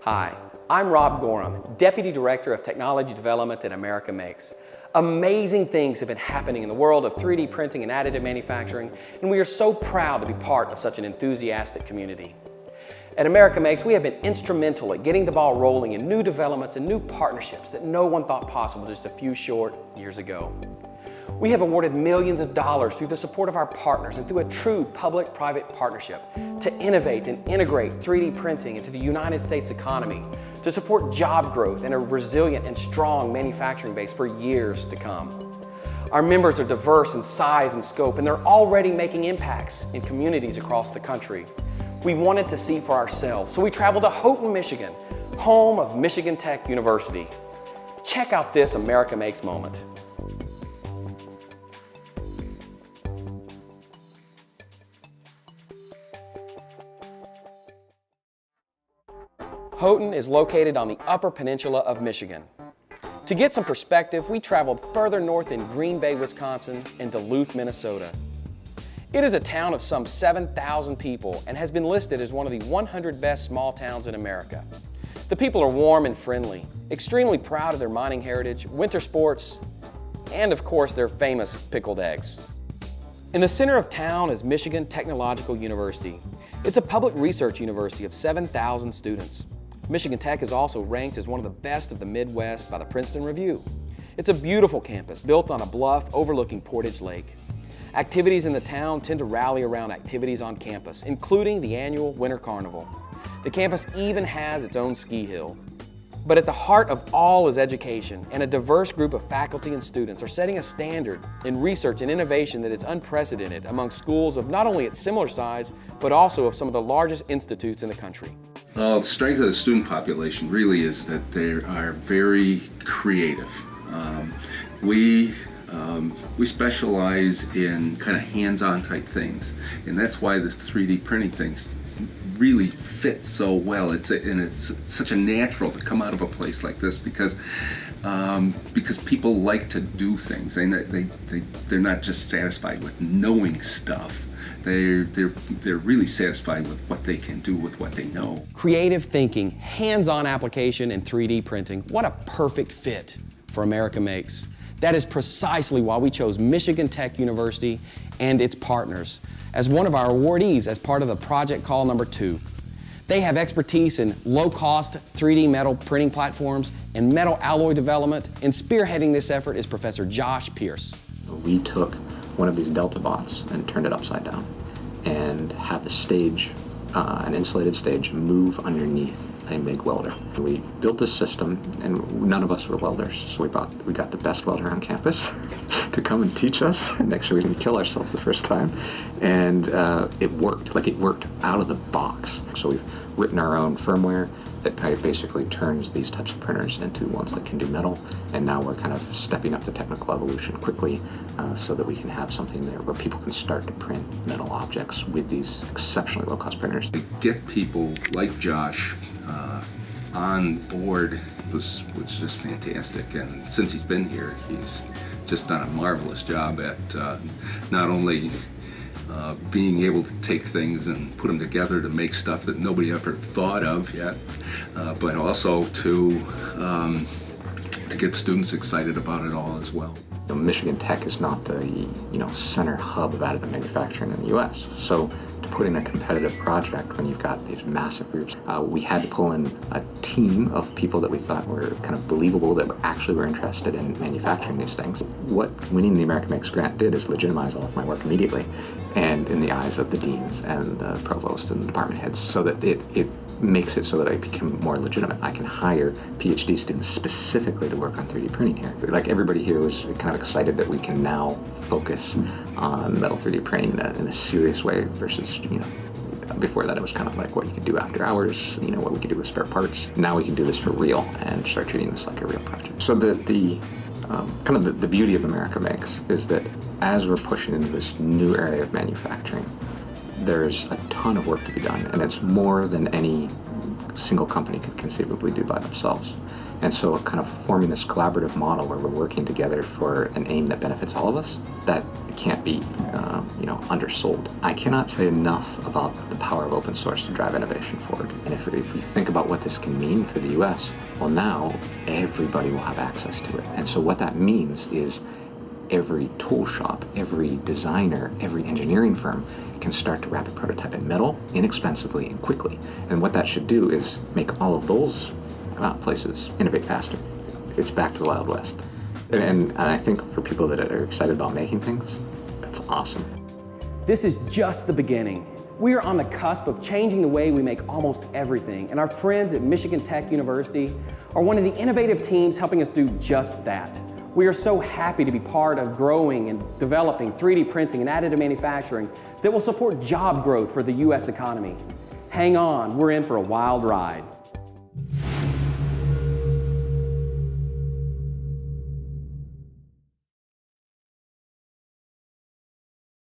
Hi, I'm Rob Gorham, Deputy Director of Technology Development at America Makes. Amazing things have been happening in the world of 3D printing and additive manufacturing, and we are so proud to be part of such an enthusiastic community. At America Makes, we have been instrumental at getting the ball rolling in new developments and new partnerships that no one thought possible just a few short years ago. We have awarded millions of dollars through the support of our partners and through a true public-private partnership to innovate and integrate 3D printing into the United States economy, to support job growth and a resilient and strong manufacturing base for years to come. Our members are diverse in size and scope, and they're already making impacts in communities across the country. We wanted to see for ourselves, so we traveled to Houghton, Michigan, home of Michigan Tech University. Check out this America Makes moment. Houghton is located on the Upper Peninsula of Michigan. To get some perspective, we traveled further north in Green Bay, Wisconsin, and Duluth, Minnesota. It is a town of some 7,000 people and has been listed as one of the 100 best small towns in America. The people are warm and friendly, extremely proud of their mining heritage, winter sports, and of course their famous pickled eggs. In the center of town is Michigan Technological University. It's a public research university of 7,000 students. Michigan Tech is also ranked as one of the best of the Midwest by the Princeton Review. It's a beautiful campus built on a bluff overlooking Portage Lake. Activities in the town tend to rally around activities on campus, including the annual Winter Carnival. The campus even has its own ski hill. But at the heart of all is education, and a diverse group of faculty and students are setting a standard in research and innovation that is unprecedented among schools of not only its similar size, but also of some of the largest institutes in the country. Well, the strength of the student population really is that they are very creative. We specialize in kind of hands-on type things, and that's why this 3D printing things really fits so well. It's such a natural to come out of a place like this because people like to do things. They're not just satisfied with knowing stuff. They're really satisfied with what they can do with what they know. Creative thinking, hands-on application, and 3D printing. What a perfect fit for America Makes. That is precisely why we chose Michigan Tech University and its partners as one of our awardees as part of the Project Call number 2. They have expertise in low-cost 3D metal printing platforms and metal alloy development, and spearheading this effort is Professor Josh Pierce. We took one of these Delta bots and turned it upside down and have the stage, an insulated stage, move underneath a MIG welder. We built this system, and none of us were welders, so we got the best welder on campus to come and teach us and make sure we didn't kill ourselves the first time. And it worked out of the box. So we've written our own firmware that basically turns these types of printers into ones that can do metal, and now we're kind of stepping up the technical evolution quickly so that we can have something there where people can start to print metal objects with these exceptionally low-cost printers. To get people like Josh on board was just fantastic, and since he's been here, he's just done a marvelous job at not only being able to take things and put them together to make stuff that nobody ever thought of yet, but also to get students excited about it all as well. Michigan Tech is not the center hub of additive manufacturing in the U.S. So to put in a competitive project when you've got these massive groups, we had to pull in a team of people that we thought were kind of believable, that actually were interested in manufacturing these things. What winning the America Makes grant did is legitimize all of my work immediately, and in the eyes of the deans and the provost and the department heads, so that it makes it so that I become more legitimate. I can hire PhD students specifically to work on 3D printing here. Like, everybody here was kind of excited that we can now focus on metal 3D printing in a serious way versus, before that it was kind of like what you could do after hours, what we could do with spare parts. Now we can do this for real and start treating this like a real project. So the beauty of America Makes is that as we're pushing into this new area of manufacturing, there's a ton of work to be done, and it's more than any single company could conceivably do by themselves. And so kind of forming this collaborative model where we're working together for an aim that benefits all of us, that can't be undersold. I cannot say enough about the power of open source to drive innovation forward. And if we think about what this can mean for the US, well, now everybody will have access to it. And so what that means is every tool shop, every designer, every engineering firm can start to rapid prototype in metal inexpensively and quickly. And what that should do is make all of those places innovate faster. It's back to the Wild West. And I think for people that are excited about making things, that's awesome. This is just the beginning. We are on the cusp of changing the way we make almost everything, and our friends at Michigan Tech University are one of the innovative teams helping us do just that. We are so happy to be part of growing and developing 3D printing and additive manufacturing that will support job growth for the US economy. Hang on, we're in for a wild ride.